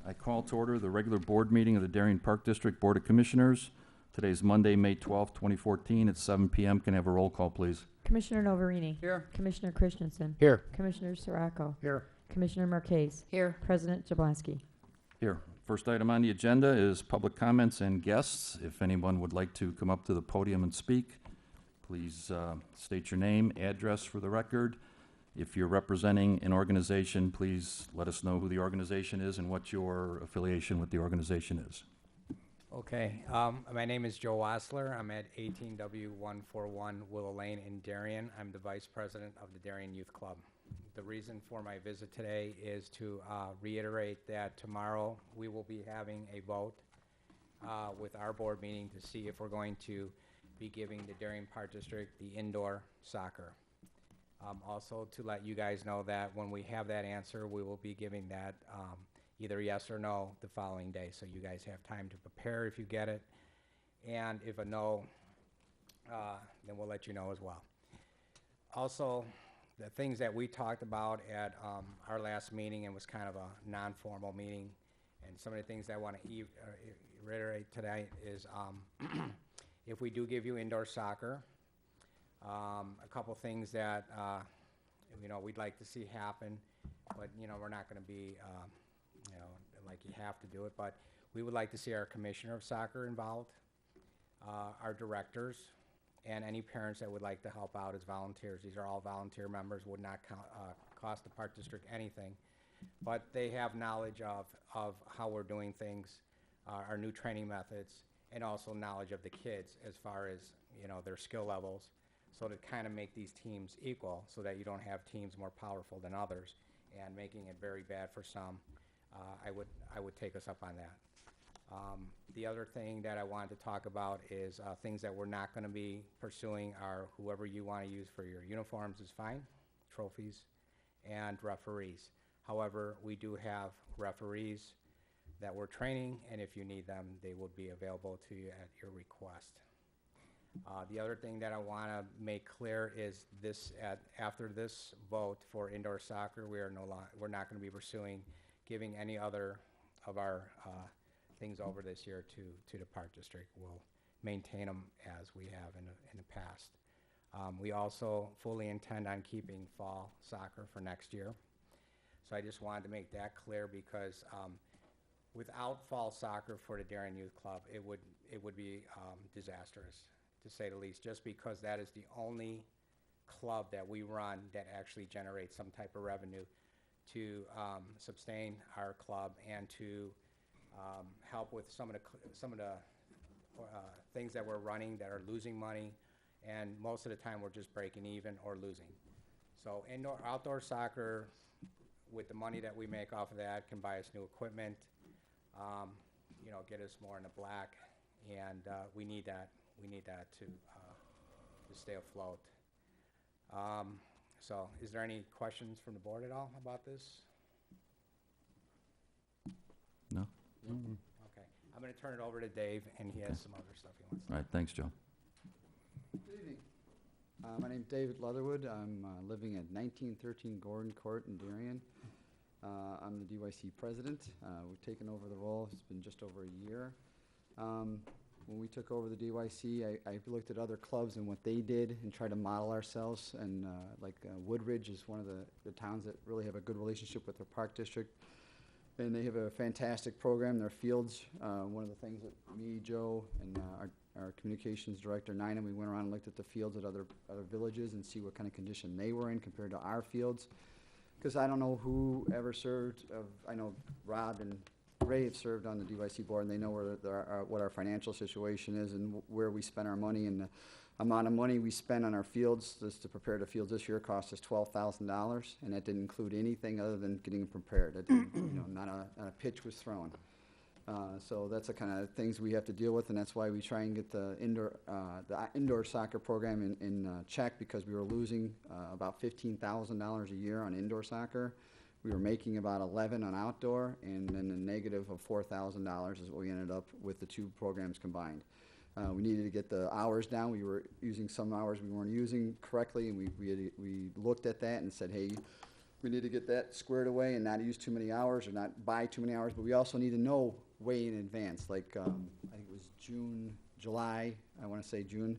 I call to order the regular board meeting of the Darien Park District Board of Commissioners. Today's Monday, May 12th, 2014, at 7 p.m. Can I have a roll call, please? Commissioner Noverini. Here. Commissioner Christensen. Here. Commissioner Sirocco. Here. Commissioner Marquez. Here. President Jablonski. Here. First item on the agenda is public comments and guests. If anyone would like to come up to the podium and speak, please state your name, address for the record. If you're representing an organization, please let us know who the organization is and what your affiliation with the organization is. Okay. My name is Joe Wasler. I'm at 18W141 Willow Lane in Darien. I'm the Vice President of the Darien Youth Club. The reason for my visit today is to reiterate that tomorrow we will be having a vote with our board meeting to see if we're going to be giving the Darien Park District the indoor soccer. Also to let you guys know that when we have that answer, we will be giving that either yes or no the following day. So you guys have time to prepare if you get it. And if a no, then we'll let you know as well. Also, the things that we talked about at our last meeting, and was kind of a non-formal meeting, and some of the things that I want to reiterate today is if we do give you indoor soccer, a couple things that we'd like to see happen, but we're not going to be like you have to do it, but we would like to see our commissioner of soccer involved, our directors, and any parents that would like to help out as volunteers. These are all volunteer members, would not cost the Park District anything, but they have knowledge of how we're doing things, our new training methods, and also knowledge of the kids as far as their skill levels. So to kind of make these teams equal so that you don't have teams more powerful than others and making it very bad for some, I would take us up on that. The other thing that I wanted to talk about is things that we're not going to be pursuing are whoever you want to use for your uniforms is fine, trophies, and referees. However, we do have referees that we're training, and if you need them, they will be available to you at your request. The other thing that I want to make clear is after this vote for indoor soccer, we're not going to be pursuing giving any other of our things over this year to the Park District. We'll maintain them as we have in the past. We also fully intend on keeping fall soccer for next year. So I just wanted to make that clear because without fall soccer for the Darien Youth Club, it would be disastrous, to say the least, just because that is the only club that we run that actually generates some type of revenue to sustain our club and to help with some of the things that we're running that are losing money, and most of the time we're just breaking even or losing. So outdoor soccer, with the money that we make off of that, can buy us new equipment, get us more in the black, and we need that. We need that to stay afloat. So is there any questions from the board at all about this? No? Mm-hmm. Okay. I'm going to turn it over to Dave, and he has some other stuff he wants to say. All right, thanks, Joe. Good evening. My name's David Leatherwood. I'm living at 1913 Gordon Court in Darien. I'm the DYC president. We've taken over the role. It's been just over a year. When we took over the DYC, I looked at other clubs and what they did and tried to model ourselves. And Woodridge is one of the towns that really have a good relationship with their park district. And they have a fantastic program. Their fields, one of the things that me, Joe, and our communications director, Nina, we went around and looked at the fields at other villages and see what kind of condition they were in compared to our fields. Because I don't know who ever served. I know Rob and Ray have served on the DYC board, and they know what our financial situation is and where we spend our money. And the amount of money we spend on our fields, just to prepare the fields this year, cost us $12,000, and that didn't include anything other than getting them prepared. That didn't, not a pitch was thrown. So that's the kind of things we have to deal with, and that's why we try and get the indoor soccer program in check, because we were losing about $15,000 a year on indoor soccer. We were making about 11 on outdoor, and then a negative of $4,000 is what we ended up with the two programs combined. We needed to get the hours down. We were using some hours we weren't using correctly, and we looked at that and said, hey, we need to get that squared away and not use too many hours or not buy too many hours, but we also need to know way in advance, like, I think it was July, I want to say June,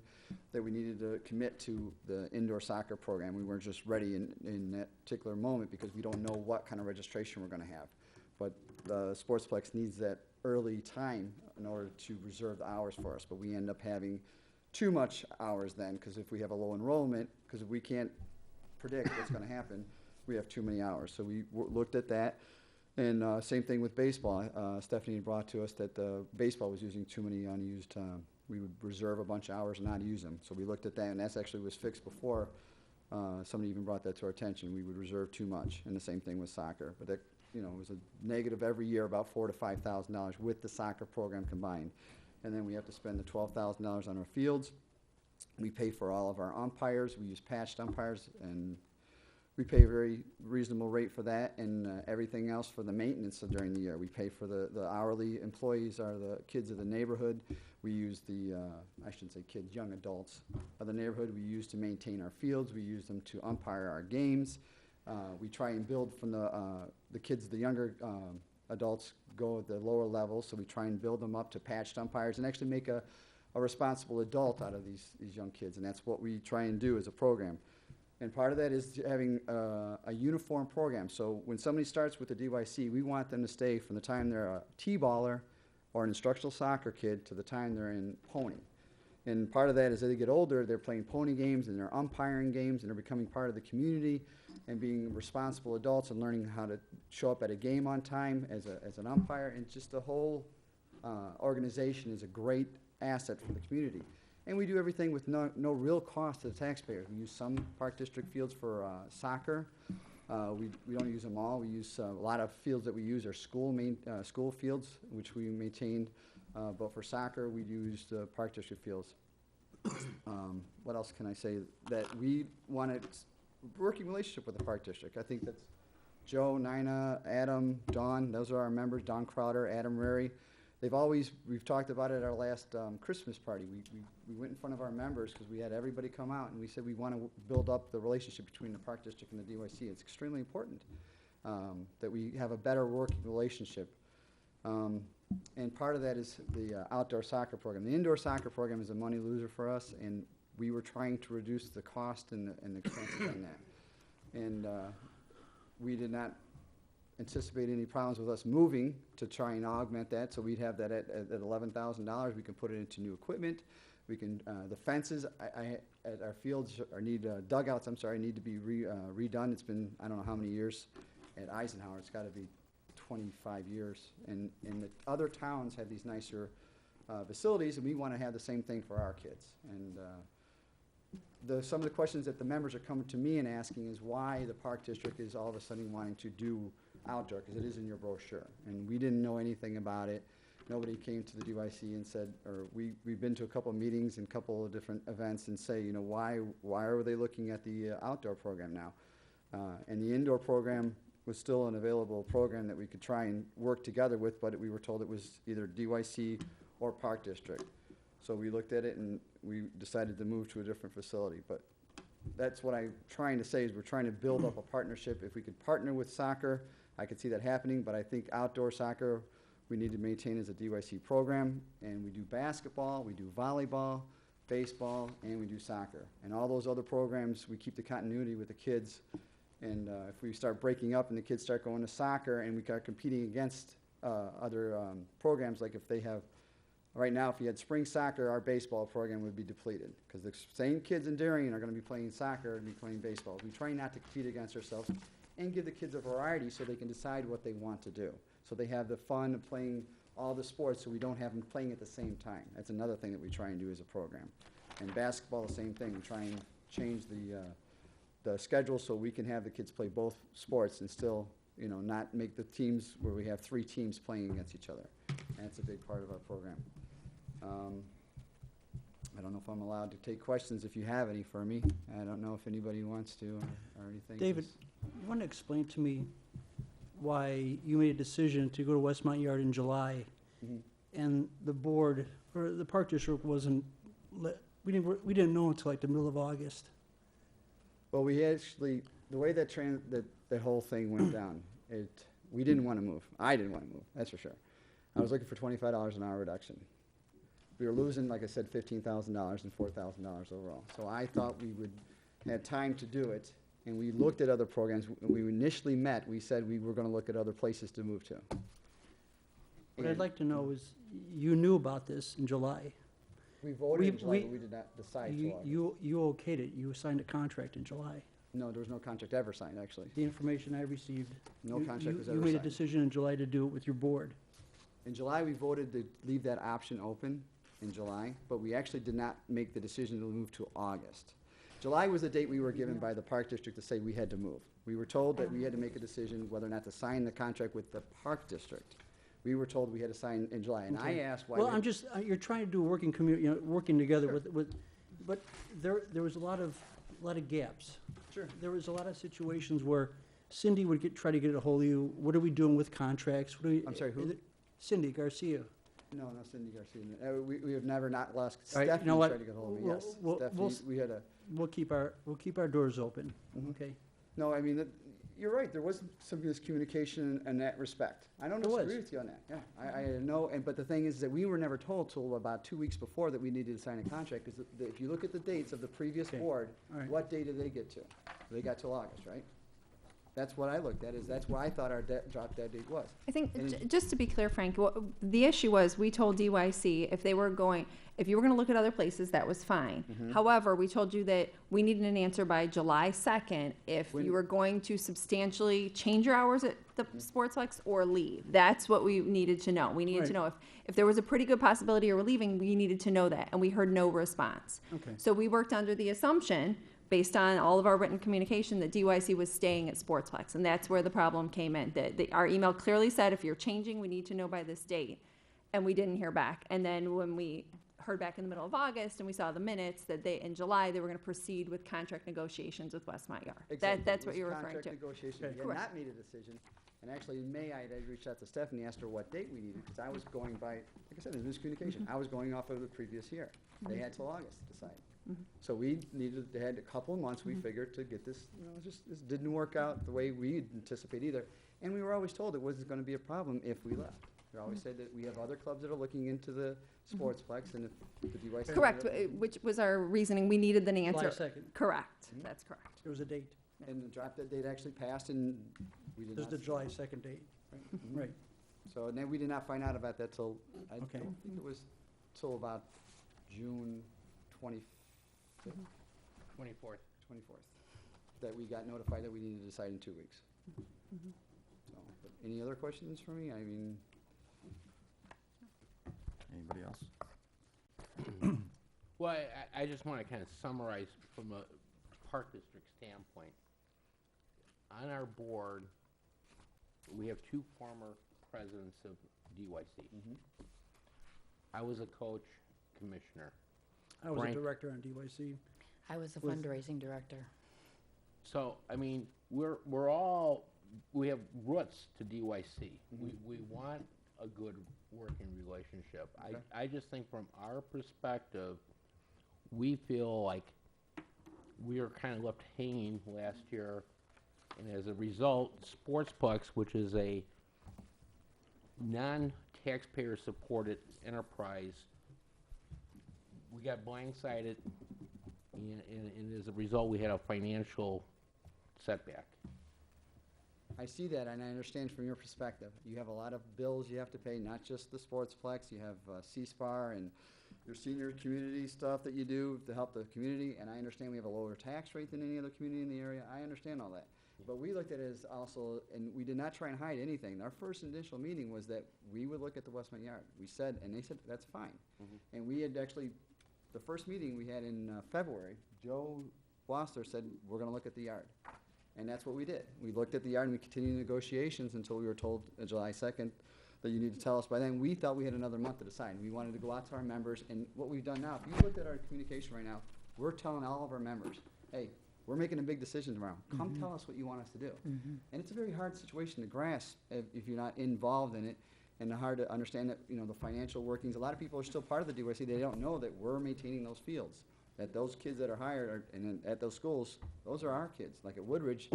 that we needed to commit to the indoor soccer program. We weren't just ready in that particular moment because we don't know what kind of registration we're going to have. But the Sportsplex needs that early time in order to reserve the hours for us, but we end up having too much hours then, because if we have a low enrollment, because we can't predict what's going to happen, we have too many hours. So we looked at that, and same thing with baseball. Stephanie brought to us that baseball was using too many unused. We would reserve a bunch of hours and not use them. So we looked at that, and that's actually was fixed before somebody even brought that to our attention. We would reserve too much, and the same thing with soccer. But that, you know, was a negative every year, about $4,000 to $5,000 with the soccer program combined. And then we have to spend the $12,000 on our fields. We pay for all of our umpires. We use patched umpires, and we pay a very reasonable rate for that, and everything else for the maintenance during the year. We pay for the hourly employees are the kids of the neighborhood. We use the, I shouldn't say kids, young adults of the neighborhood. We use to maintain our fields. We use them to umpire our games. We try and build from the kids, the younger adults go at the lower levels, so we try and build them up to patched umpires and actually make a responsible adult out of these young kids, and that's what we try and do as a program. And part of that is having a uniform program. So when somebody starts with the DYC, we want them to stay from the time they're a T-baller or an instructional soccer kid to the time they're in pony. And part of that is as they get older, they're playing pony games and they're umpiring games and they're becoming part of the community and being responsible adults and learning how to show up at a game on time as an umpire. And just the whole organization is a great asset for the community. And we do everything with no real cost to the taxpayers. We use some Park District fields for soccer. We don't use them all. We use a lot of fields that we use are school fields, which we maintain. But for soccer, we use the Park District fields. What else can I say? That we want a working relationship with the Park District. I think that's Joe, Nina, Adam, Dawn. Those are our members. Don Crowder, Adam Rary. We've talked about it at our last Christmas party. We went in front of our members because we had everybody come out and we said we want to build up the relationship between the Park District and the DYC. It's extremely important that we have a better working relationship. And part of that is the outdoor soccer program. The indoor soccer program is a money loser for us, and we were trying to reduce the cost and the expenses on that. And we did not anticipate any problems with us moving to try and augment that, so we'd have that at $11,000. We can put it into new equipment. We can the fences at our fields dugouts. Need to be redone. It's been I don't know how many years at Eisenhower. It's got to be 25 years. And the other towns have these nicer facilities, and we want to have the same thing for our kids. And some of the questions that the members are coming to me and asking is why the Park District is all of a sudden wanting to do outdoor, because it is in your brochure. And we didn't know anything about it. Nobody came to the DYC and said, or we've been to a couple of meetings and a couple of different events and say, you know, why are they looking at the outdoor program now? And the indoor program was still an available program that we could try and work together with, but we were told it was either DYC or Park District. So we looked at it and we decided to move to a different facility. But that's what I'm trying to say is we're trying to build up a partnership. If we could partner with soccer, I could see that happening, but I think outdoor soccer we need to maintain as a DYC program, and we do basketball, we do volleyball, baseball, and we do soccer. And all those other programs, we keep the continuity with the kids, and if we start breaking up and the kids start going to soccer and we start competing against other programs, like if they have, right now, if you had spring soccer, our baseball program would be depleted, because the same kids in Darien are going to be playing soccer and be playing baseball. We try not to compete against ourselves and give the kids a variety so they can decide what they want to do. So they have the fun of playing all the sports, so we don't have them playing at the same time. That's another thing that we try and do as a program. And basketball, the same thing. We try and change the schedule so we can have the kids play both sports and still, you know, not make the teams where we have 3 teams playing against each other. And that's a big part of our program. I don't know if I'm allowed to take questions if you have any for me. I don't know if anybody wants to or anything. David, you want to explain to me why you made a decision to go to Westmont Yard in July, and the board, or the Park District wasn't, we didn't know until like the middle of August. Well, we actually, the way that that whole thing went down. We didn't want to move. I didn't want to move, that's for sure. I was looking for $25 an hour reduction. We were losing, like I said, $15,000 and $4,000 overall. So I thought we would have time to do it, and we looked at other programs. When we initially met, we said we were going to look at other places to move to. What I'd like to know is, you knew about this in July. We voted in we- July, but we did not decide till August. You okayed it, you signed a contract in July. No, there was no contract ever signed, actually. The information I received. No you- contract you- was ever You made a signed. decision in July to do it with your board. In July, we voted to leave that option open in July, but we actually did not make the decision to move to August. July was the date we were given by the Park District to say we had to move. We were told that we had to make a decision whether or not to sign the contract with the Park District. We were told we had to sign in July, and I Okay. asked why. Well, we- I'm just, you're trying to do a working working together Sure. with, but there was a lot of gaps. Sure. There was a lot of situations where Cindy would try to get a hold of you. What are we doing with contracts? What are we? I'm sorry, who? Cindy Garcia. No, Cindy Garcia. We have never not lost. All right, you know Stephanie what? tried to get hold of me, We'll- yes. we'll- Stephanie, we'll s- we had a, We'll keep our doors open, Mhm. okay? no, I mean, you're right, there was some miscommunication in that respect. I don't There was. disagree with you on that, yeah. I know, but the thing is that we were never told till about 2 weeks before that we needed to sign a contract, because if you look at the dates of the previous Okay. board, All right. what day did they get to? They got till August, right? That's what I looked at, that's where I thought our drop dead date was. I think, And it- just to be clear, Frank, the issue was, we told DYC if you were going to look at other places, that was fine. Mm-hmm. However, we told you that we needed an answer by July 2nd if When- you were going to substantially change your hours at the Mm-hmm. Sportsplex or leave. That's what we needed to know. We needed to Right. know if there was a pretty good possibility you were leaving, we needed to know that, and we heard no response. Okay. So we worked under the assumption, based on all of our written communication, that DYC was staying at Sportsplex, and that's where the problem came in. Our email clearly said, if you're changing, we need to know by this date, and we didn't hear back. And then when we heard back in the middle of August, and we saw the minutes, that in July, they were gonna proceed with contract negotiations with Westmont Yard. Exactly. That's It what was you're referring Contract to. negotiation. Okay. We had Correct. not made a decision, and actually in May, I had reached out to Stephanie, asked her what date we needed, because I was going by, like I said, there was miscommunication. I was going off of the previous year. They had till August to decide. So we they had a couple of months, we figured, to get this, this didn't work out the way we anticipated either. And we were always told it wasn't gonna be a problem if we left. We always said that we have other clubs that are looking into the sportsplex, and if the DYC. Correct, which was our reasoning. We needed an July answer. 2nd, Correct, that's correct. there was a date. And the drop dead date actually passed, and we did There's not. the July 2nd date, Mhm. right. So, and then we did not find out about that till, I don't Okay. think it was till about June 25th, 24th. 24th, that we got notified that we needed to decide in 2 weeks. So, but any other questions for me? I mean, Anybody else? Well, I just want to kind of summarize from a Park District standpoint. On our board, we have two former presidents of DYC. I was a coach, commissioner. I was a Frank. director on DYC. I was the With- fundraising director. So, I mean, we have roots to DYC. We want a good working relationship. Okay. I just think from our perspective, we feel like we were kind of left hanging last year, and as a result, Sportsplex, which is a non-taxpayer supported enterprise, we got blindsided, and as a result, we had a financial setback. I see that, and I understand from your perspective. You have a lot of bills you have to pay, not just the sportsplex. You have C-SPAR and your senior community stuff that you do to help the community, and I understand we have a lower tax rate than any other community in the area. I understand all that. But we looked at it as also, and we did not try and hide anything. Our first initial meeting was that we would look at the Westmont Yard. We said, and they said, that's fine. And we had actually, the first meeting we had in February, Joe Wasler said, we're gonna look at the yard. And that's what we did. We looked at the yard and we continued negotiations until we were told July 2nd that you need to tell us by then. We thought we had another month to decide. We wanted to go out to our members, and what we've done now, if you looked at our communication right now, we're telling all of our members, hey, we're making a big decision tomorrow. Come tell us what you want us to do. And it's a very hard situation to grasp if you're not involved in it, and hard to understand that, the financial workings. A lot of people are still part of the DYC. They don't know that we're maintaining those fields, that those kids that are hired and at those schools, those are our kids. Like at Woodridge,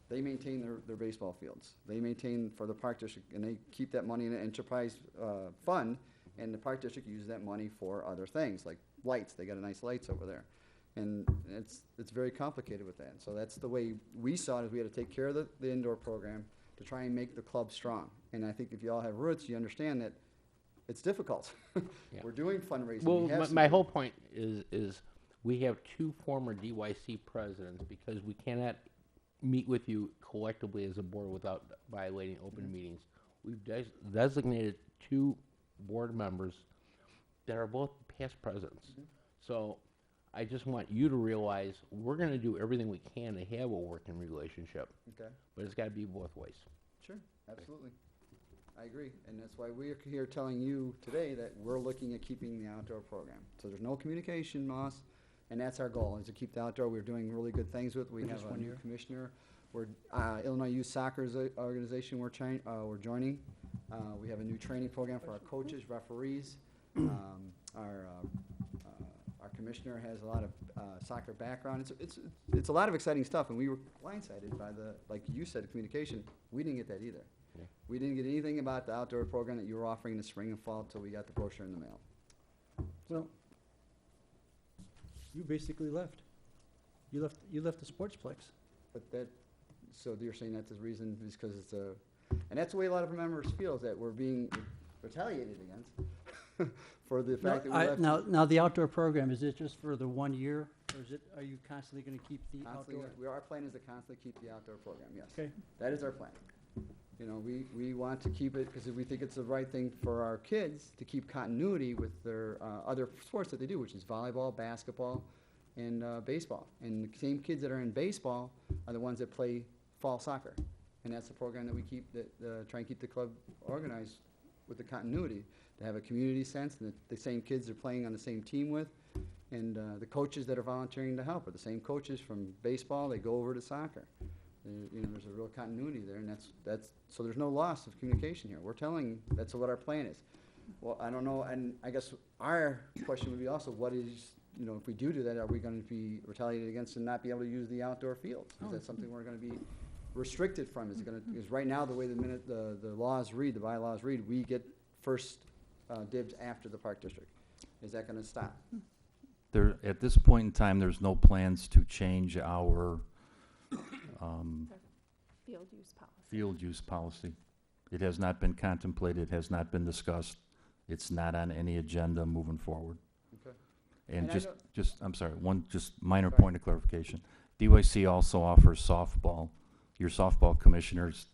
they maintain their baseball fields. They maintain for the park district, and they keep that money in an enterprise fund, and the park district uses that money for other things, like lights. They got a nice lights over there. And it's very complicated with that. So that's the way we saw it, is we had to take care of the indoor program to try and make the club strong. And I think if you all have roots, you understand that it's difficult. Yeah. We're doing fundraising. Well, We have some- my whole point is we have two former DYC presidents because we cannot meet with you collectively as a board without violating open meetings. We've designated two board members that are both past presidents. So I just want you to realize we're going to do everything we can to have a working relationship, Okay, but it's got to be both ways. sure, absolutely. I agree, and that's why we're here telling you today that we're looking at keeping the outdoor program. So there's no communication loss, and that's our goal, is to keep the outdoor. We're doing really good things with. We have a new commissioner. We're Illinois Youth Soccer's organization we're joining. We have a new training program for our coaches, referees. Our commissioner has a lot of soccer background. It's a lot of exciting stuff, and we were blindsided by like you said, communication. We didn't get that either. Yeah. We didn't get anything about the outdoor program that you were offering in the spring and fall until we got the brochure in the mail. Well, you basically left. You left the sportsplex. But so you're saying that's the reason, is because it's and that's the way a lot of our members feel, is that we're being retaliated against for the fact that we left. Now, the outdoor program, is it just for the 1 year, or are you constantly gonna keep the Constantly, outdoor? our plan is to constantly keep the outdoor program, yes. Okay. That is our plan. You know, we want to keep it because we think it's the right thing for our kids to keep continuity with their other sports that they do, which is volleyball, basketball, and baseball. And the same kids that are in baseball are the ones that play fall soccer. And that's the program that we keep, try and keep the club organized with the continuity, to have a community sense, and the same kids are playing on the same team with. And the coaches that are volunteering to help are the same coaches from baseball, they go over to soccer. You know, there's a real continuity there, and that's so there's no loss of communication here. We're telling, that's what our plan is. Well, I don't know, and I guess our question would be also, what is, you know, if we do that, are we going to be retaliated against and not be able to use the outdoor fields? Is that something we're going to be restricted from? Is it going to, because right now, the way the laws read, the bylaws read, we get first dibs after the park district. Is that going to stop? At this point in time, there's no plans to change our Field use policy. field use policy. It has not been contemplated, has not been discussed. It's not on any agenda moving forward. Okay. And And I I'm sorry, one just minor Sorry. point of clarification. DYC also offers softball. Your softball commissioner's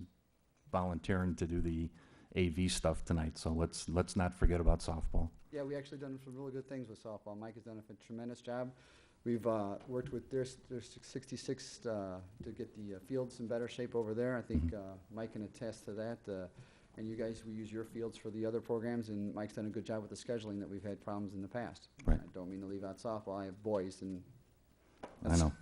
volunteering to do the AV stuff tonight, so let's not forget about softball. Yeah, we actually done some really good things with softball. Mike has done a tremendous job. We've worked with their 66 to get the fields in better shape over there. I think Mike can attest to that. And you guys, we use your fields for the other programs, and Mike's done a good job with the scheduling that we've had problems in the past. Right. I don't mean to leave out softball. I have boys, and I know.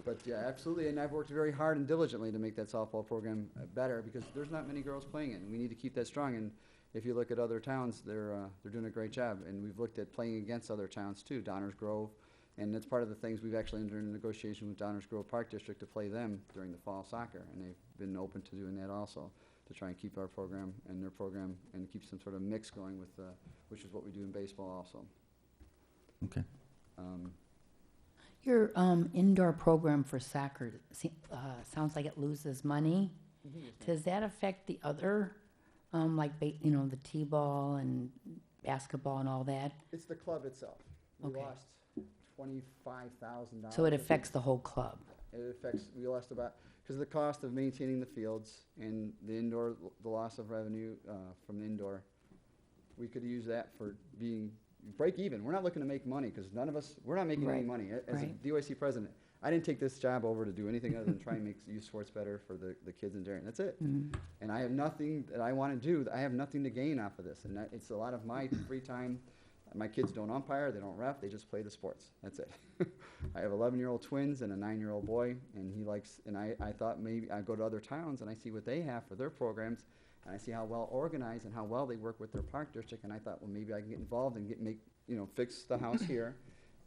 but yeah, absolutely. And I've worked very hard and diligently to make that softball program better, because there's not many girls playing it, and we need to keep that strong. And if you look at other towns, they're doing a great job. And we've looked at playing against other towns too, Downers Grove. And that's part of the things we've actually entered into negotiation with Downers Grove Park District to play them during the fall soccer. And they've been open to doing that also, to try and keep our program and their program and keep some sort of mix going with, which is what we do in baseball also. Okay. Your indoor program for soccer sounds like it loses money. Does that affect the other, the t-ball and basketball and all that? It's the club itself. We Okay. lost $25,000. So it affects the whole club? We lost about, because of the cost of maintaining the fields and the indoor, the loss of revenue from the indoor. We could use that for being break even. We're not looking to make money, because none of us, we're not making any Right, money. As right. a DYC president, I didn't take this job over to do anything other than try and make youth sports better for the kids in Darien. That's it. Mhm. And I have nothing that I want to do. I have nothing to gain off of this. And it's a lot of my free time. My kids don't umpire, they don't ref, they just play the sports. That's it. I have 11-year-old twins and a 9-year-old boy, and he likes, and I thought maybe I go to other towns and I see what they have for their programs, and I see how well organized and how well they work with their park district, and I thought, well, maybe I can get involved and fix the house here,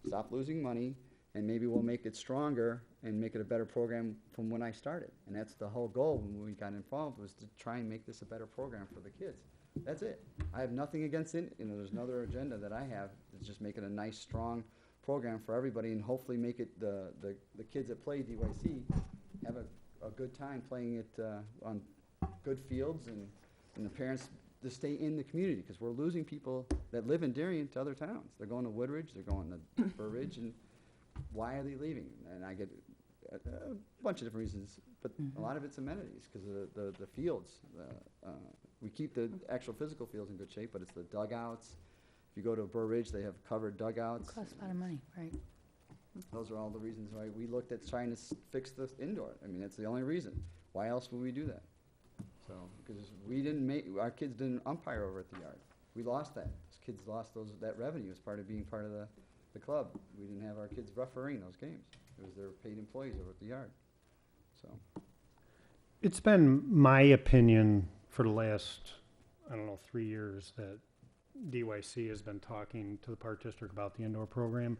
stop losing money, and maybe we'll make it stronger and make it a better program from when I started. And that's the whole goal when we got involved, was to try and make this a better program for the kids. That's it. I have nothing against it. You know, there's another agenda that I have, is just make it a nice, strong program for everybody, and hopefully make it the kids that play DYC have a good time playing it on good fields, and the parents to stay in the community, because we're losing people that live in Darien to other towns. They're going to Woodridge, they're going to Burr Ridge, and why are they leaving? And I get a bunch of different reasons, but a lot of it's amenities, because of the fields. We keep the actual physical fields in good shape, but it's the dugouts. If you go to Burr Ridge, they have covered dugouts. Costs a lot of money, right? Those are all the reasons why we looked at trying to fix the indoor. I mean, that's the only reason. Why else would we do that? So, because we didn't our kids didn't umpire over at the yard. We lost that. Those kids lost that revenue as part of being part of the club. We didn't have our kids refereeing those games. It was their paid employees over at the yard. So, It's been my opinion for the last, 3 years that DYC has been talking to the Park District about the indoor program.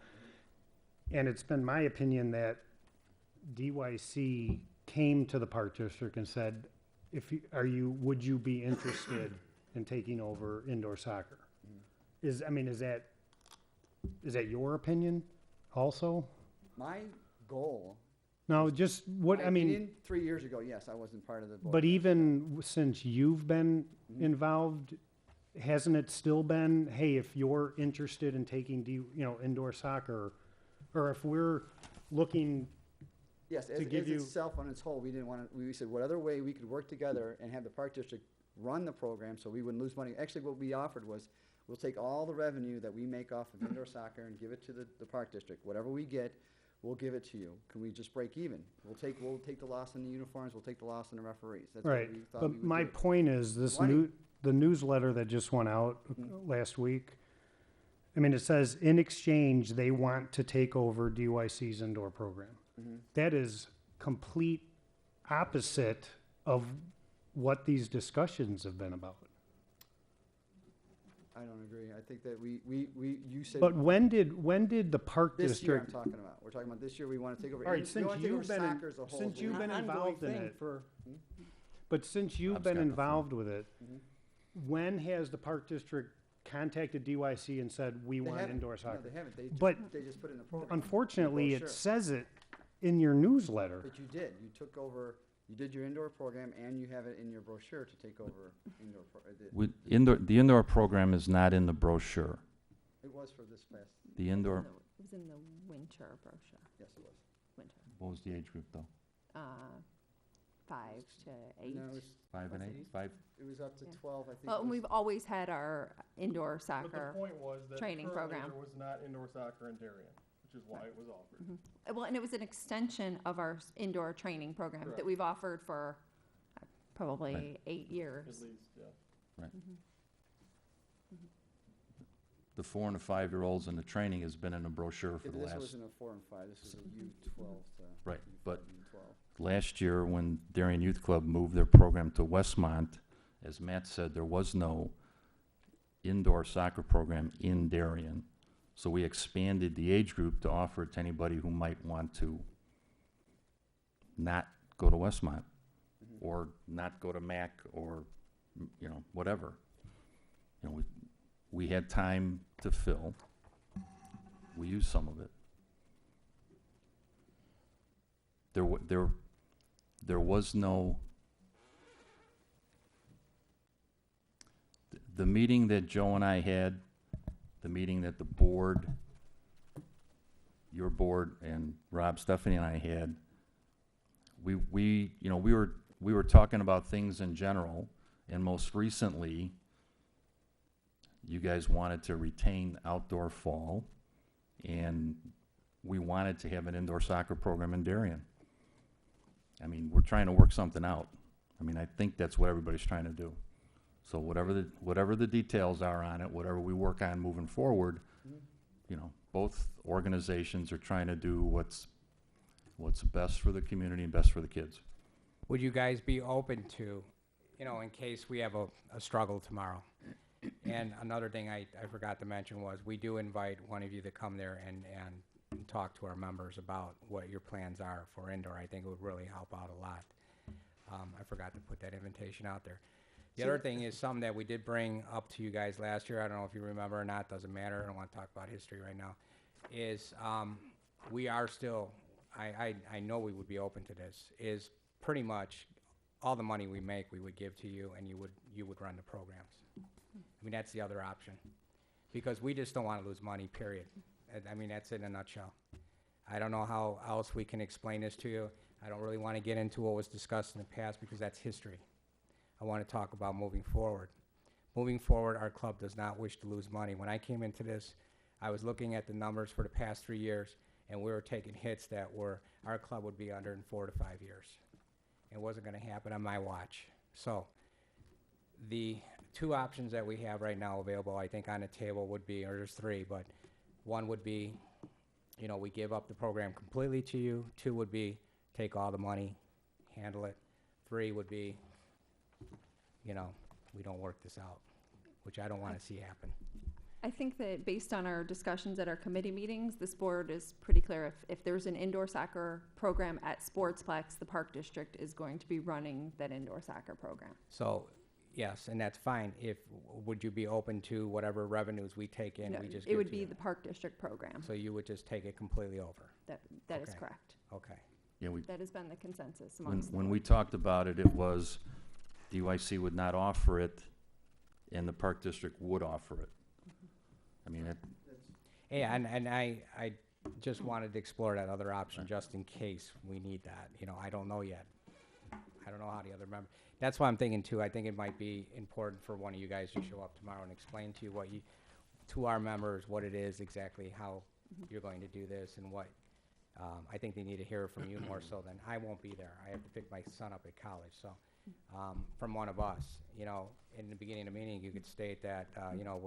And it's been my opinion that DYC came to the Park District and said, would you be interested in taking over indoor soccer? Is that your opinion also? my goal. No, just what, I mean, 3 years ago, yes, I wasn't part of the board. but even since you've been involved, hasn't it still been, hey, if you're interested in taking, indoor soccer, or if we're looking, Yes, to as give you- itself on its whole, we didn't want to, we said, what other way we could work together and have the Park District run the program so we wouldn't lose money. Actually, what we offered was, we'll take all the revenue that we make off of indoor soccer and give it to the Park District. Whatever we get, we'll give it to you. Can we just break even? We'll take the loss in the uniforms, we'll take the loss in the referees. That's what right, we thought we but would my do. point is, Money. the newsletter that just went out last week, it says, in exchange, they want to take over DYC's indoor program. That is complete opposite of what these discussions have been about. I don't agree. I think that you said. But when did the Park This year I'm District? talking about. We're talking about this year, we want to take over. All right, we since wanna take over you've been, soccer as a whole. since So you've we- been involved in it, For, but since you've Bob's been got the involved with it, Mhm. when has the Park District contacted DYC and said, we They want haven't. indoor No, soccer? they haven't. But They just put it in the program. Unfortunately, it Brochure. says it in your newsletter. But you did. You took over, you did your indoor program, and you have it in your brochure to take over indoor. The indoor program is not in the brochure. It was for this past, The indoor, It was in the winter brochure, yes, it was. winter, what was the age group though? 5 to 8. No, it was, 5 and 8? 5? it was up to Yeah. 12, I think. Well, it and was. we've always had our indoor But the soccer. point was that training currently program. there was not indoor soccer in Darien, which is why it was offered. Well, and it was an extension of our indoor training program that Correct. we've offered for probably Right. 8 At years. least, yeah. The 4 and the 5-year-olds in the training has been in a brochure for Yeah, the This last, wasn't a 4 and 5, this was a U12 to. Right, but- U5 and 12. last year when Darien Youth Club moved their program to Westmont, as Matt said, there was no indoor soccer program in Darien. So we expanded the age group to offer it to anybody who might want to not go to Westmont or not go to Mac or, whatever. We had time to fill. We used some of it. There was no, the meeting that Joe and I had, the meeting that the board, your board and Rob, Stephanie and I had, we were talking about things in general, and most recently, you guys wanted to retain outdoor fall, and we wanted to have an indoor soccer program in Darien. We're trying to work something out. I think that's what everybody's trying to do. So whatever the details are on it, whatever we work on moving forward, both organizations are trying to do what's best for the community and best for the kids. Would you guys be open to, in case we have a struggle tomorrow? And another thing I forgot to mention was, we do invite one of you to come there and talk to our members about what your plans are for indoor. I think it would really help out a lot. I forgot to put that invitation out there. The other thing is something that we did bring up to you guys last year. I don't know if you remember or not, doesn't matter. I don't want to talk about history right now. Is we are still, I know we would be open to this, is pretty much all the money we make we would give to you, and you would run the programs. I mean, that's the other option. Because we just don't want to lose money, period. I mean, that's it in a nutshell. I don't know how else we can explain this to you. I don't really want to get into what was discussed in the past because that's history. I want to talk about moving forward. Moving forward, our club does not wish to lose money. When I came into this, I was looking at the numbers for the past 3 years, and we were taking hits that were, our club would be under in 4 to 5 years. It wasn't going to happen on my watch. So the two options that we have right now available, I think, on the table would be, or there's three, but one would be, you know, we give up the program completely to you. Two would be take all the money, handle it. Three would be, you know, we don't work this out, which I don't want to see happen. I think that based on our discussions at our committee meetings, this board is pretty clear. If there's an indoor soccer program at Sportsplex, the Park District is going to be running that indoor soccer program. So, yes, and that's fine. Would you be open to whatever revenues we take in, No, we just it give would to be you? the Park District program. So you would just take it completely over? That is Okay. correct. Okay. Yeah, That has been the consensus when amongst the when board. we talked about it, it was DYC would not offer it, and the Park District would offer it. I mean, Yeah, and I just wanted to explore that other option just in case we need that. You know, I don't know yet. I don't know how the other member, that's why I'm thinking too, I think it might be important for one of you guys to show up tomorrow and explain to you to our members what it is exactly, how you're going to do this and what, I think they need to hear from you more so than, I won't be there. I have to pick my son up at college, so, from one of us, you know, in the beginning of the meeting, you could state that, you know,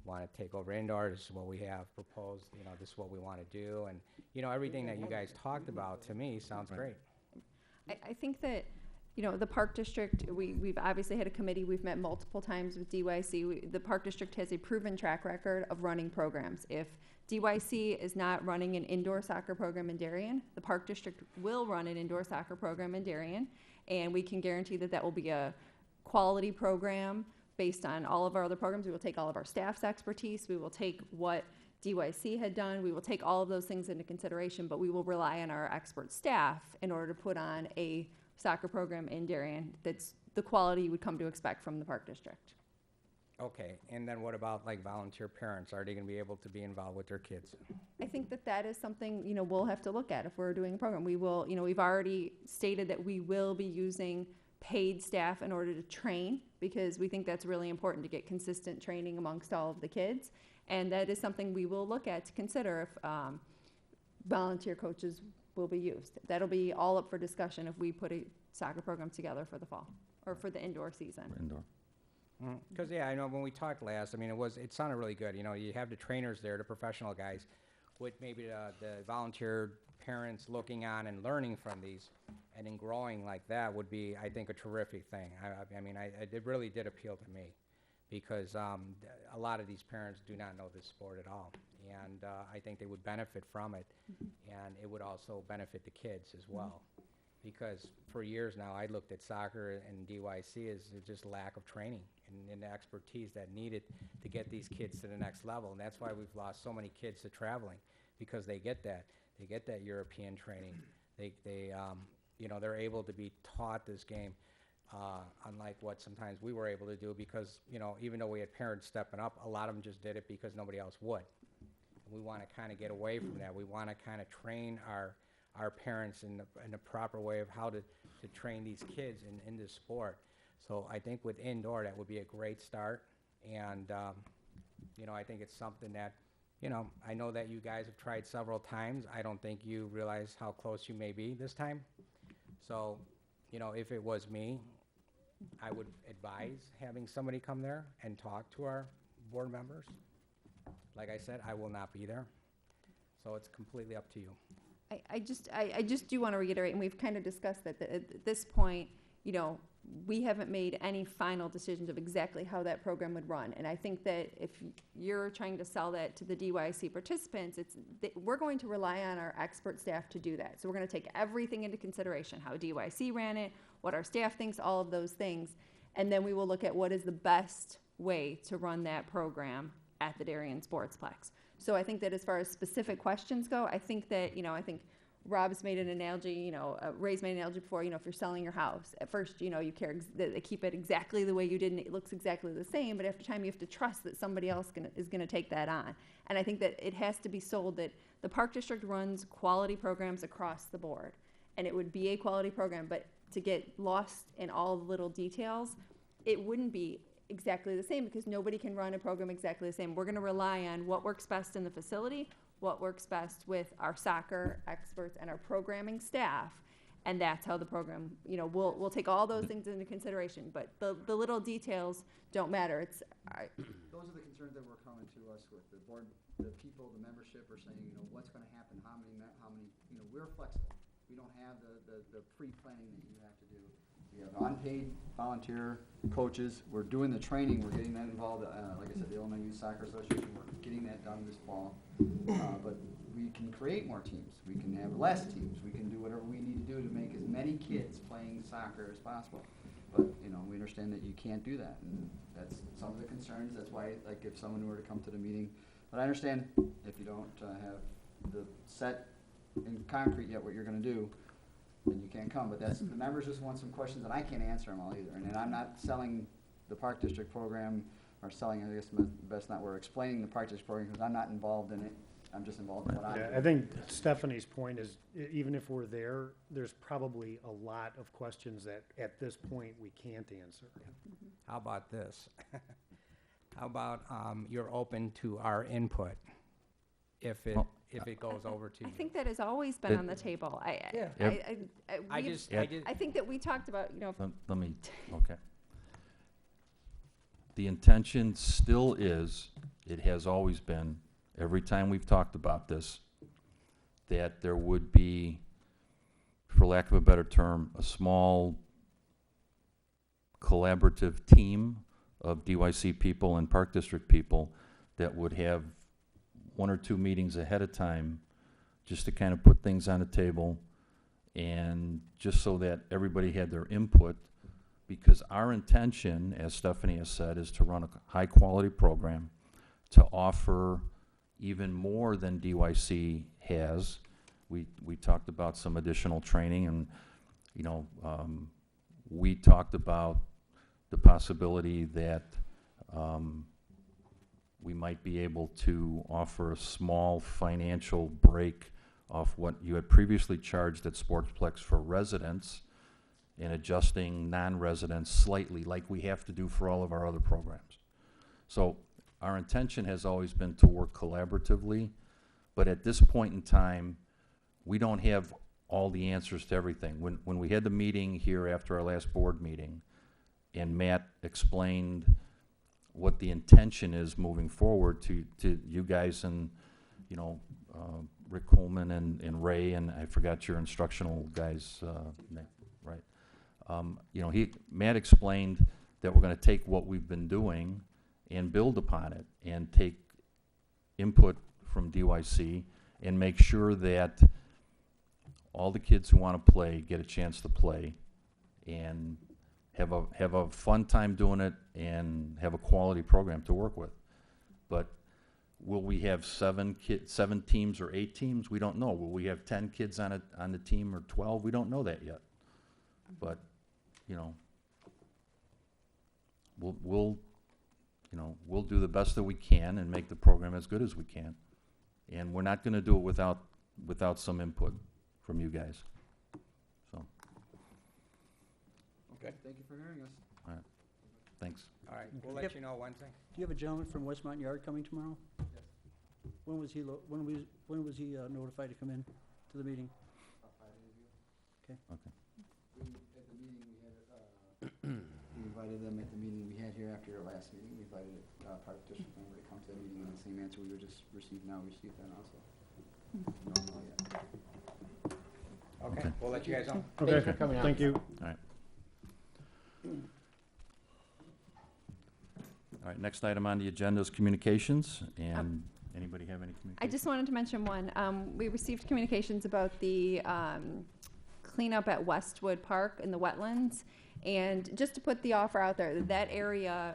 want to take over indoor, this is what we have proposed, you know, this is what we want to do, and, you know, everything that you guys talked about, to me, sounds great. I think that, you know, the Park District, we've obviously had a committee, we've met multiple times with DYC. The Park District has a proven track record of running programs. If DYC is not running an indoor soccer program in Darien, the Park District will run an indoor soccer program in Darien, and we can guarantee that that will be a quality program based on all of our other programs. We will take all of our staff's expertise, we will take what DYC had done, we will take all of those things into consideration, but we will rely on our expert staff in order to put on a soccer program in Darien that's the quality you would come to expect from the Park District. Okay, and then what about like volunteer parents? Are they going to be able to be involved with their kids? I think that that is something, you know, we'll have to look at if we're doing a program. We will, you know, we've already stated that we will be using paid staff in order to train, because we think that's really important to get consistent training amongst all of the kids. And that is something we will look at to consider if volunteer coaches will be used. That'll be all up for discussion if we put a soccer program together for the fall, or for the indoor season. indoor. Because, yeah, I know when we talked last, I mean, it sounded really good. You know, you have the trainers there, the professional guys, with maybe the volunteer parents looking on and learning from these, and then growing like that would be, I think, a terrific thing. I mean, it really did appeal to me, because a lot of these parents do not know this sport at all, and I think they would benefit from it, and it would also benefit the kids as well, because for years now, I looked at soccer and DYC as just lack of training and the expertise that needed to get these kids to the next level, and that's why we've lost so many kids to traveling, because they get that European training. They you know, they're able to be taught this game, unlike what sometimes we were able to do, because, you know, even though we had parents stepping up, a lot of them just did it because nobody else would. And we want to kind of get away from that. We want to kind of train our parents in the proper way of how to train these kids in this sport. So I think with indoor, that would be a great start. And, you know, I think it's something that, you know, I know that you guys have tried several times. I don't think you realize how close you may be this time. So, you know, if it was me, I would advise having somebody come there and talk to our board members. Like I said, I will not be there. So it's completely up to you. I just do want to reiterate, and we've kind of discussed that at this point, you know, we haven't made any final decisions of exactly how that program would run. And I think that if you're trying to sell that to the DYC participants, we're going to rely on our expert staff to do that. So we're going to take everything into consideration, how DYC ran it, what our staff thinks, all of those things. And then we will look at what is the best way to run that program at the Darien Sportsplex. So I think that as far as specific questions go, I think that, you know, I think Rob's made an analogy, you know, Ray's made an analogy before, you know, if you're selling your house, at first, you know, you care, they keep it exactly the way you did and it looks exactly the same, but after time you have to trust that somebody else is gonna take that on. And I think that it has to be sold that the Park District runs quality programs across the board. And it would be a quality program, but to get lost in all the little details, it wouldn't be exactly the same because nobody can run a program exactly the same. We're gonna rely on what works best in the facility, what works best with our soccer experts and our programming staff, and that's how the program, you know, we'll take all those things into consideration, but the little details don't matter. It's Those are the concerns that were coming to us with the board, the people, the membership are saying, you know, what's gonna happen, how many, you know, we're flexible. We don't have the pre-planning that you have to do. We have unpaid volunteer coaches. We're doing the training. We're getting that involved. Like I said, the Illinois Youth Soccer Association, we're getting that done this fall. But we can create more teams. We can have less teams. We can do whatever we need to do to make as many kids playing soccer as possible. But, you know, we understand that you can't do that. And that's some of the concerns. That's why, like, if someone were to come to the meeting. But I understand if you don't have the set in concrete yet what you're going to do, then you can't come. But that's, the members just want some questions, and I can't answer them all either. And I'm not selling the Park District program, or selling, I guess, best not, we're explaining the Park District program, because I'm not involved in it. I'm just involved in what I'm Yeah, doing. I think Stephanie's point is, even if we're there, there's probably a lot of questions that at this point we can't answer. How about this? How about you're open to our input if it Well, if it goes over to I you? think that has always been on the table. Yeah. I we've- just I think that we talked about, you know, Let me, okay. The intention still is, it has always been, every time we've talked about this, that there would be, for lack of a better term, a small collaborative team of DYC people and Park District people that would have 1 or 2 meetings ahead of time just to kind of put things on the table and just so that everybody had their input, because our intention, as Stephanie has said, is to run a high-quality program, to offer even more than DYC has. We talked about some additional training, and, you know, we talked about the possibility that we might be able to offer a small financial break off what you had previously charged at Sportsplex for residents and adjusting non-residents slightly, like we have to do for all of our other programs. So our intention has always been to work collaboratively, but at this point in time, we don't have all the answers to everything. When we had the meeting here after our last board meeting, and Matt explained what the intention is moving forward to you guys and, you know, Rick Coleman and Ray, and I forgot your instructional guys' name, right? You know, Matt explained that we're going to take what we've been doing and build upon it and take input from DYC and make sure that all the kids who want to play get a chance to play and have a fun time doing it and have a quality program to work with. But will we have 7 teams or 8 teams? We don't know. Will we have 10 kids on the team or 12? We don't know that yet. But, you know, we'll do the best that we can and make the program as good as we can. And we're not going to do it without some input from you guys. So, Okay, thank you for hearing us. thanks. All right, we'll let you know Wednesday. Do you have a gentleman from Westmont Yard coming tomorrow? Yes. When was he notified to come in to the meeting? About 5 days ago. Okay. Okay. At the meeting we had, we invited them at the meeting we had here after your last meeting. We invited Park District member to come to the meeting, and the same answer we were just received that also. No, not yet. Okay, we'll let you guys know. Okay, for coming out. thank you. All right. All right, next item on the agenda is communications, and anybody have any I communications? just wanted to mention one. We received communications about the cleanup at Westwood Park in the wetlands. And just to put the offer out there, that area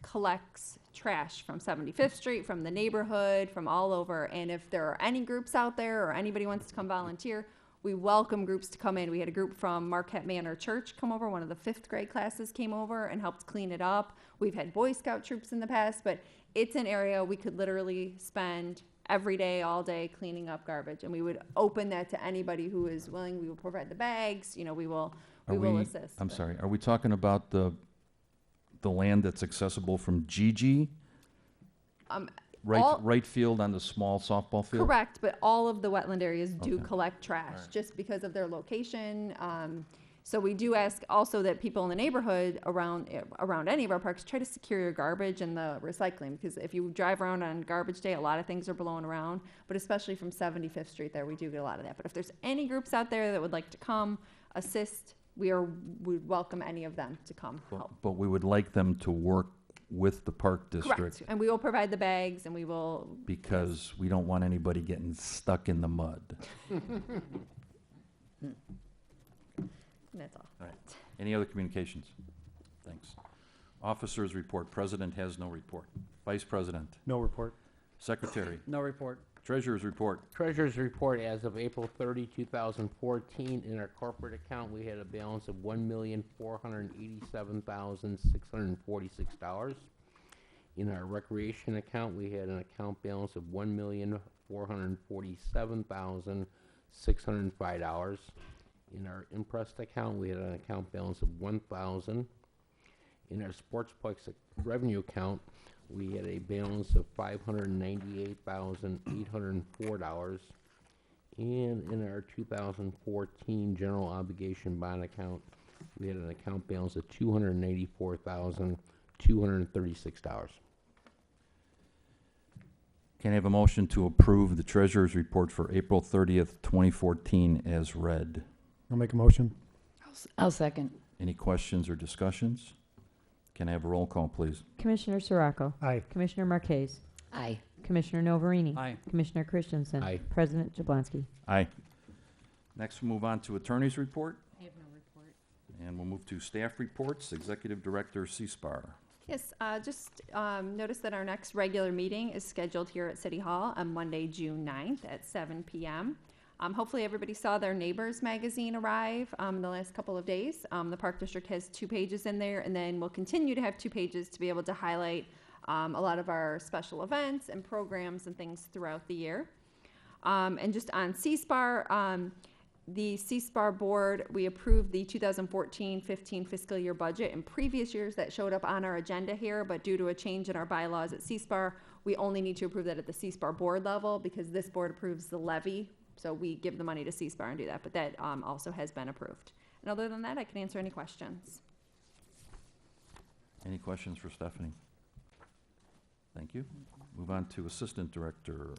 collects trash from 75th Street, from the neighborhood, from all over. And if there are any groups out there or anybody wants to come volunteer, we welcome groups to come in. We had a group from Marquette Manor Church come over. One of the 5th grade classes came over and helped clean it up. We've had Boy Scout troops in the past, but it's an area we could literally spend every day, all day, cleaning up garbage. And we would open that to anybody who is willing. We will provide the bags. You know, we will assist. I'm but- sorry, are we talking about the land that's accessible from Gigi? Um, Right, all- right field on the small softball field? Correct, but all of the wetland areas do Okay. collect trash, Alright. just because of their location. So we do ask also that people in the neighborhood around any of our parks try to secure your garbage and the recycling, because if you drive around on garbage day, a lot of things are blowing around, but especially from 75th Street there, we do get a lot of that. But if there's any groups out there that would like to come assist, we'd welcome any of them to come help. But we would like them to work with the park district. Correct, and we will provide the bags, and we will, Because we don't want anybody getting stuck in the mud. that's all. All right. Any other communications? Thanks. Officers report. President has no report. Vice President. No report. Secretary. No report. Treasurer's report. Treasurer's report as of April 30, 2014, in our corporate account, we had a balance of $1,487,646. In our recreation account, we had an account balance of $1,447,605. In our impressed account, we had an account balance of $1,000. In our sportsplex revenue account, we had a balance of $598,804. And in our 2014 general obligation bond account, we had an account balance of $284,236. Can I have a motion to approve the treasurer's report for April 30th, 2014 as read? I'll make a motion. I'll second. Any questions or discussions? Can I have a roll call, please? Commissioner Sirocco. Aye. Commissioner Marquez. Aye. Commissioner Noverini. Aye. Commissioner Christensen. Aye. President Jablonski. Aye. Next, we'll move on to attorney's report, I have no report. and we'll move to staff reports. Executive Director CSPAR. Yes, just notice that our next regular meeting is scheduled here at City Hall on Monday, June 9th at 7 p.m. Hopefully everybody saw their Neighbors magazine arrive in the last couple of days. The Park District has 2 pages in there, and then we'll continue to have 2 pages to be able to highlight a lot of our special events and programs and things throughout the year. And just on CSPAR, the CSPAR board, we approved the 2014-15 fiscal year budget. In previous years, that showed up on our agenda here, but due to a change in our bylaws at CSPAR, we only need to approve that at the CSPAR board level, because this board approves the levy. So we give the money to CSPAR and do that, but that also has been approved. And other than that, I can answer any questions. Any questions for Stephanie? Thank you. Move on to Assistant Director.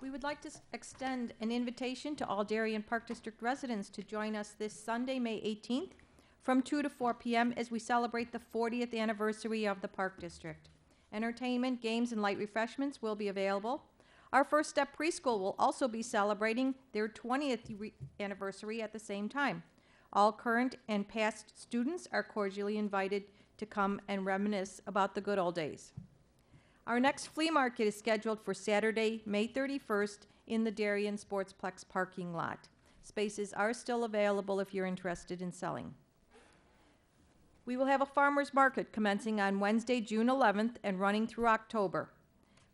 We would like to extend an invitation to all Darien Park District residents to join us this Sunday, May 18th, from 2 to 4 p.m. as we celebrate the 40th anniversary of the Park District. Entertainment, games, and light refreshments will be available. Our First Step Preschool will also be celebrating their 20th anniversary at the same time. All current and past students are cordially invited to come and reminisce about the good old days. Our next flea market is scheduled for Saturday, May 31st in the Darien Sportsplex parking lot. Spaces are still available if you're interested in selling. We will have a farmer's market commencing on Wednesday, June 11th and running through October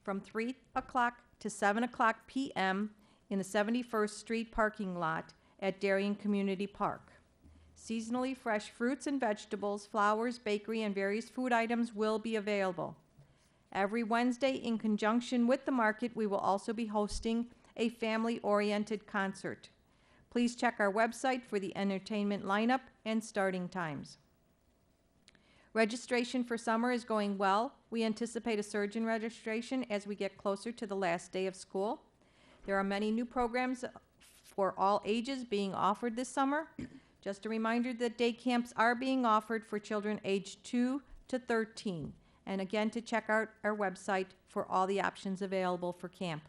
from 3 o'clock to 7 o'clock p.m. in the 71st Street parking lot at Darien Community Park. Seasonally fresh fruits and vegetables, flowers, bakery, and various food items will be available. Every Wednesday, in conjunction with the market, we will also be hosting a family-oriented concert. Please check our website for the entertainment lineup and starting times. Registration for summer is going well. We anticipate a surge in registration as we get closer to the last day of school. There are many new programs for all ages being offered this summer. Just a reminder that day camps are being offered for children aged 2 to 13. And again, to check out our website for all the options available for camp.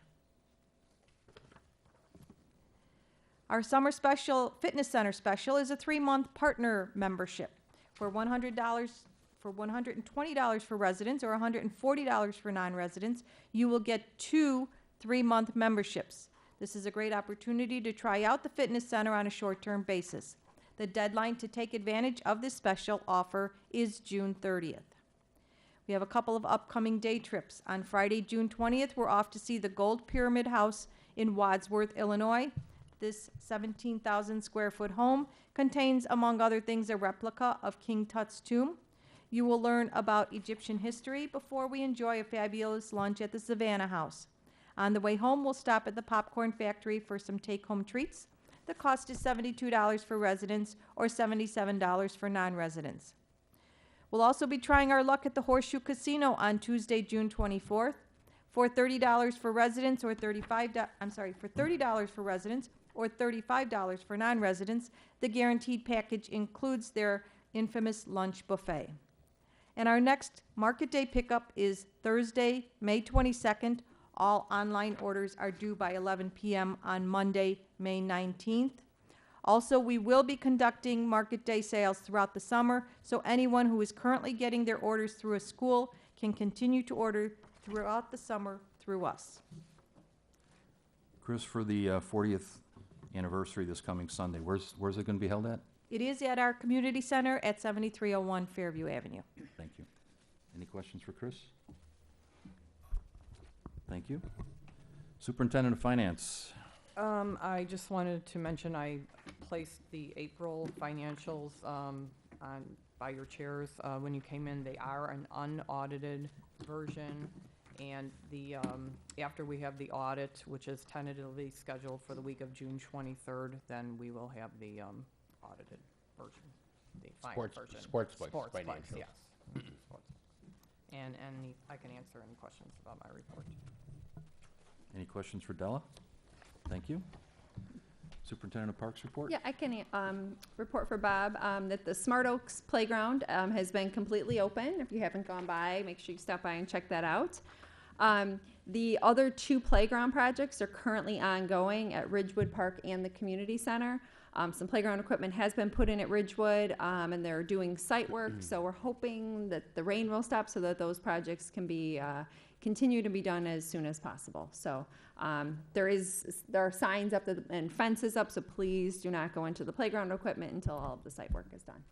Our summer special, fitness center special, is a 3-month partner membership for $120 for residents or $140 for non-residents. You will get 2 3-month memberships. This is a great opportunity to try out the fitness center on a short-term basis. The deadline to take advantage of this special offer is June 30th. We have a couple of upcoming day trips. On Friday, June 20th, we're off to see the Gold Pyramid House in Wadsworth, Illinois. This 17,000 square foot home contains, among other things, a replica of King Tut's tomb. You will learn about Egyptian history before we enjoy a fabulous lunch at the Savannah House. On the way home, we'll stop at the Popcorn Factory for some take-home treats. The cost is $72 for residents or $77 for non-residents. We'll also be trying our luck at the Horseshoe Casino on Tuesday, June 24th. For $30 for residents or $30 for residents or $35 for non-residents, the guaranteed package includes their infamous lunch buffet. And our next Market Day pickup is Thursday, May 22nd. All online orders are due by 11 p.m. on Monday, May 19th. Also, we will be conducting Market Day sales throughout the summer, so anyone who is currently getting their orders through a school can continue to order throughout the summer through us. Chris, for the 40th anniversary this coming Sunday, where's it going to be held at? It is at our community center at 7301 Fairview Avenue. Thank you. Any questions for Chris? Thank you. Superintendent of Finance. I just wanted to mention I placed the April financials by your chairs when you came in. They are an unaudited version, and the after we have the audit, which is tentatively scheduled for the week of June 23rd, then we will have the audited version, the final version. Sportsbooks Sportsbooks, financials. yes. And I can answer any questions about my report. Any questions for Della? Thank you. Superintendent of Parks report? Yeah, I can report for Bob that the Smart Oaks Playground has been completely open. If you haven't gone by, make sure you stop by and check that out. The other 2 playground projects are currently ongoing at Ridgewood Park and the Community Center. Some playground equipment has been put in at Ridgewood, and they're doing site work, so we're hoping that the rain will stop so that those projects can be continue to be done as soon as possible. So there are signs up and fences up, so please do not go into the playground equipment until all of the site work is done.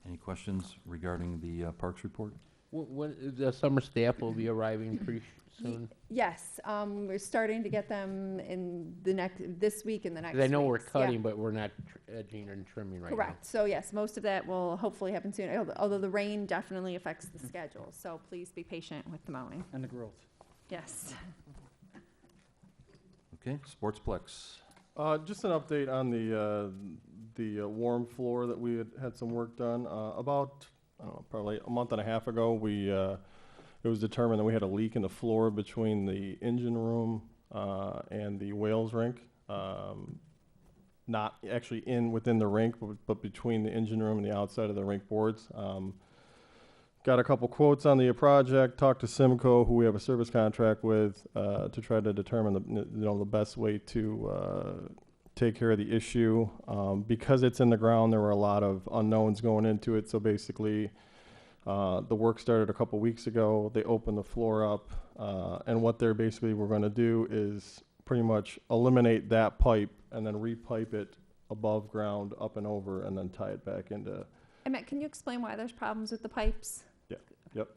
Any questions regarding the Parks report? When the summer staff will be arriving pretty soon? Yes, we're starting to get them in this week and the next 'Cause I know we're weeks. Yeah. cutting, but we're not edging and trimming right now. Correct. So yes, most of that will hopefully happen soon, although the rain definitely affects the schedule. So please be patient with the mowing. And the growth. Yes. Okay, Sportsplex. Just an update on the warm floor that we had some work done. About, I don't know, probably a month and a half ago, it was determined that we had a leak in the floor between the engine room and the Wales rink. Not actually within the rink, but between the engine room and the outside of the rink boards. Got a couple quotes on the project, talked to Simcoe, who we have a service contract with, to try to determine the best way to take care of the issue. Because it's in the ground, there were a lot of unknowns going into it. So basically, the work started a couple weeks ago. They opened the floor up, and what they're basically we're going to do is pretty much eliminate that pipe and then repipe it above ground, up and over, and then tie it back into. And Matt, can you explain why there's problems with the pipes? Yep.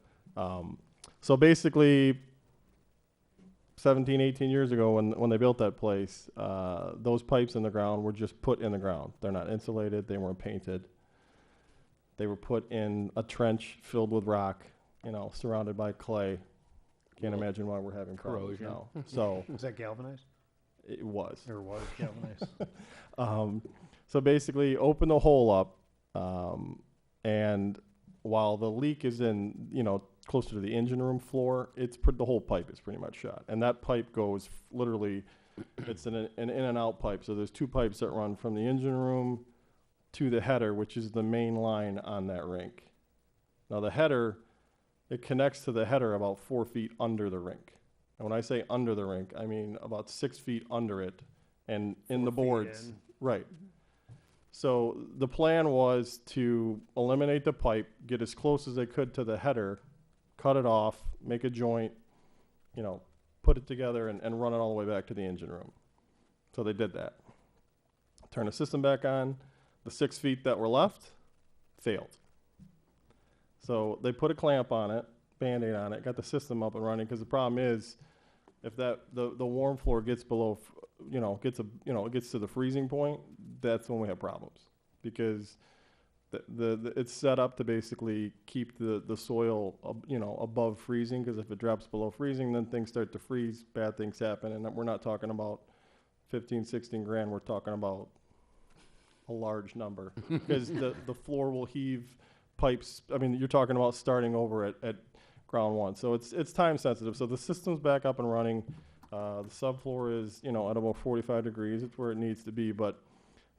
So basically, 17, 18 years ago when they built that place, those pipes in the ground were just put in the ground. They're not insulated. They weren't painted. They were put in a trench filled with rock, surrounded by clay. Can't imagine why we're having problems Corrosion. now. So Was that galvanized? it was. Or was galvanized? So basically, open the hole up, and while the leak is in, closer to the engine room floor, the whole pipe is pretty much shot. And that pipe goes literally It's an in and out pipe. So there's two pipes that run from the engine room to the header, which is the main line on that rink. Now the header, it connects to the header about 4 feet under the rink. And when I say under the rink, I mean about 6 feet under it and in the 4 feet boards. in. Right. So the plan was to eliminate the pipe, get as close as they could to the header, cut it off, make a joint, you know, put it together and run it all the way back to the engine room. So they did that. Turn the system back on. The 6 feet that were left failed. So they put a clamp on it, Band-Aid on it, got the system up and running, because the problem is if the warm floor gets below, it gets to the freezing point, that's when we have problems, because it's set up to basically keep the soil, above freezing, because if it drops below freezing, then things start to freeze, bad things happen, and we're not talking about 15, 16 grand, we're talking about a large number, because the floor will heave pipes. I mean, you're talking about starting over at ground one, so it's time sensitive. So the system's back up and running. The subfloor is, at about 45 degrees. It's where it needs to be, but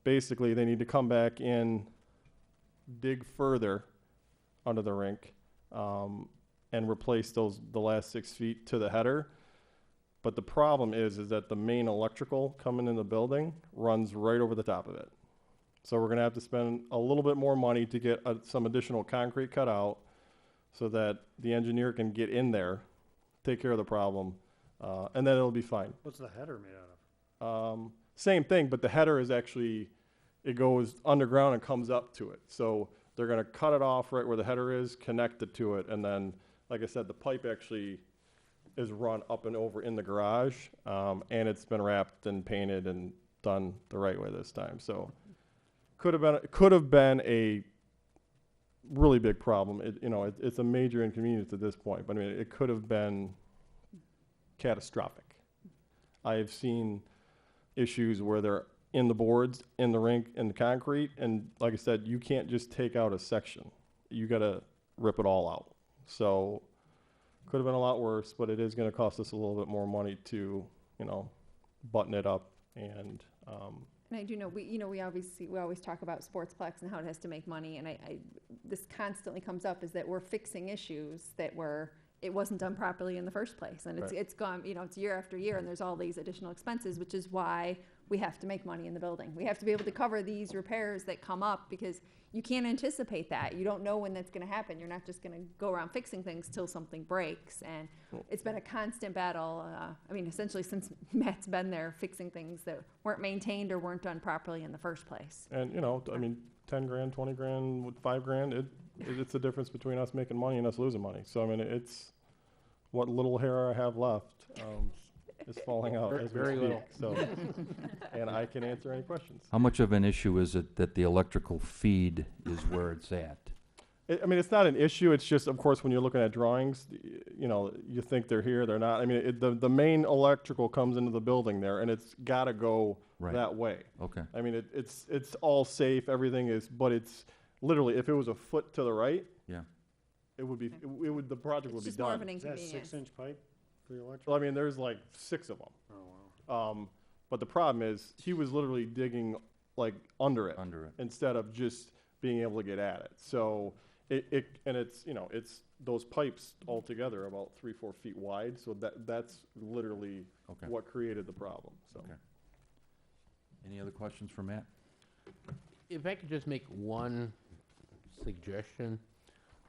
basically they need to come back in, dig further under the rink, and replace the last 6 feet to the header. But the problem is that the main electrical coming in the building runs right over the top of it. So we're gonna have to spend a little bit more money to get some additional concrete cut out so that the engineer can get in there, take care of the problem, and then it'll be fine. What's the header made out of? Same thing, but the header is actually, it goes underground and comes up to it. So they're gonna cut it off right where the header is, connect it to it, and then, like I said, the pipe actually is run up and over in the garage, and it's been wrapped and painted and done the right way this time. So could have been a really big problem. It's a major inconvenience at this point, but I mean, it could have been catastrophic. I have seen issues where they're in the boards, in the rink, in the concrete, and like I said, you can't just take out a section. You gotta rip it all out. So could have been a lot worse, but it is gonna cost us a little bit more money to, button it up and, And I do know, we always talk about Sportsplex and how it has to make money, and this constantly comes up, is that we're fixing issues that it wasn't done properly in the first place, and it's gone, it's year after year, and there's all these additional expenses, which is why we have to make money in the building. We have to be able to cover these repairs that come up, because you can't anticipate that. You don't know when that's gonna happen. You're not just gonna go around fixing things till something breaks, and it's been a constant battle, essentially since Matt's been there, fixing things that weren't maintained or weren't done properly in the first place. And, 10 grand, 20 grand, 5 grand, it's the difference between us making money and us losing money. So, I mean, it's what little hair I have left is falling out as we Very speak. little. So, and I can answer any questions. How much of an issue is it that the electrical feed is where it's at? It's not an issue. It's just, of course, when you're looking at drawings, you think they're here, they're not. I mean, the main electrical comes into the building there, and it's got to go Right. that way. Okay. I mean, it's all safe, everything is, but it's literally, if it was a foot to the right, Yeah. it would be, the project would It's be just more of done. an Is that a inconvenience. 6-inch pipe for the electric? Well, I mean, there's like 6 of them. Oh, wow. But the problem is, he was literally digging like under it Under it. instead of just being able to get at it. So it's those pipes altogether about 3-4 feet wide. So that's literally Okay. what created the problem. So. Okay. Any other questions for Matt? If I could just make one suggestion,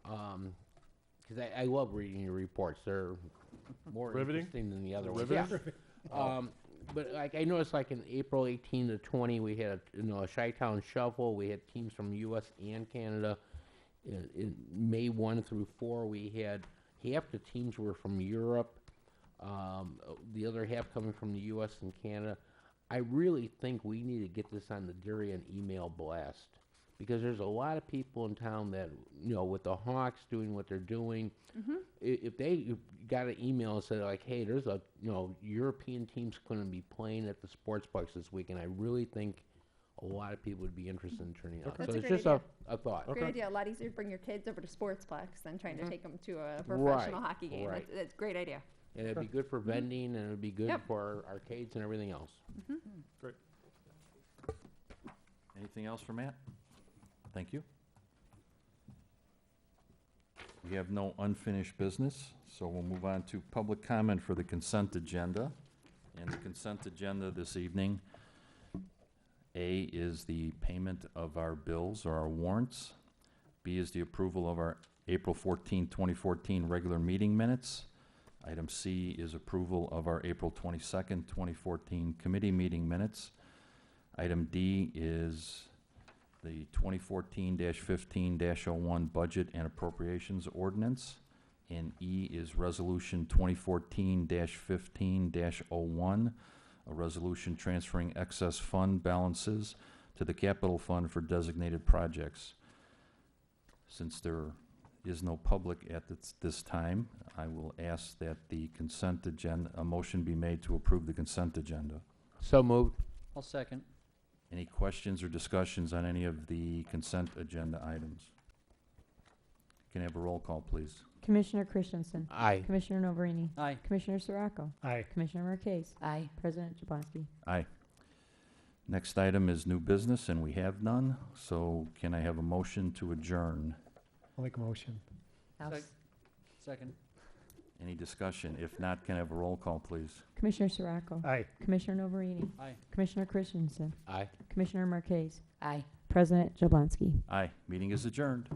because I love reading your reports. They're more Riveting? interesting than the other ones. Riveting? Yeah. But like I noticed, like in April 18 to 20, we had a Chi-Town Shuffle. We had teams from U.S. and Canada. In May 1 through 4, we had half the teams were from Europe, the other half coming from the U.S. and Canada. I really think we need to get this on the Darien email blast, because there's a lot of people in town that, with the Hawks doing what they're doing, if they got an email and said, like, hey, there's a, European team's going to be playing at the Sportsplex this week, and I really think a lot of people would be interested in turning out. That's So a it's great just a thought. Great idea. A lot easier to bring your kids over to Sportsplex than trying to take them to a professional hockey game. Right. That's a great idea. And it'd be good for vending, and it'd be good Yep. for arcades and everything else. Anything else for Matt? Thank you. We have no unfinished business, so we'll move on to public comment for the consent agenda. And the consent agenda this evening, A is the payment of our bills or our warrants. B is the approval of our April 14, 2014 regular meeting minutes. Item C is approval of our April 22nd, 2014 committee meeting minutes. Item D is the 2014-15-01 Budget and Appropriations Ordinance. And E is Resolution 2014-15-01, a resolution transferring excess fund balances to the capital fund for designated projects. Since there is no public at this time, I will ask that the consent agenda, a motion be made to approve the consent agenda. So moved. I'll second. Any questions or discussions on any of the consent agenda items? Can I have a roll call, please? Commissioner Christensen. Aye. Commissioner Noverini. Aye. Commissioner Sirocco. Aye. Commissioner Marquez. Aye. President Jablonski. Aye. Next item is new business, and we have none, so can I have a motion to adjourn? I'll make a motion. I'll Sec- s- Second. Any discussion? If not, can I have a roll call, please? Commissioner Sirocco. Aye. Commissioner Noverini. Aye. Commissioner Christensen. Aye. Commissioner Marquez. Aye. President Jablonski. Aye. Meeting is adjourned.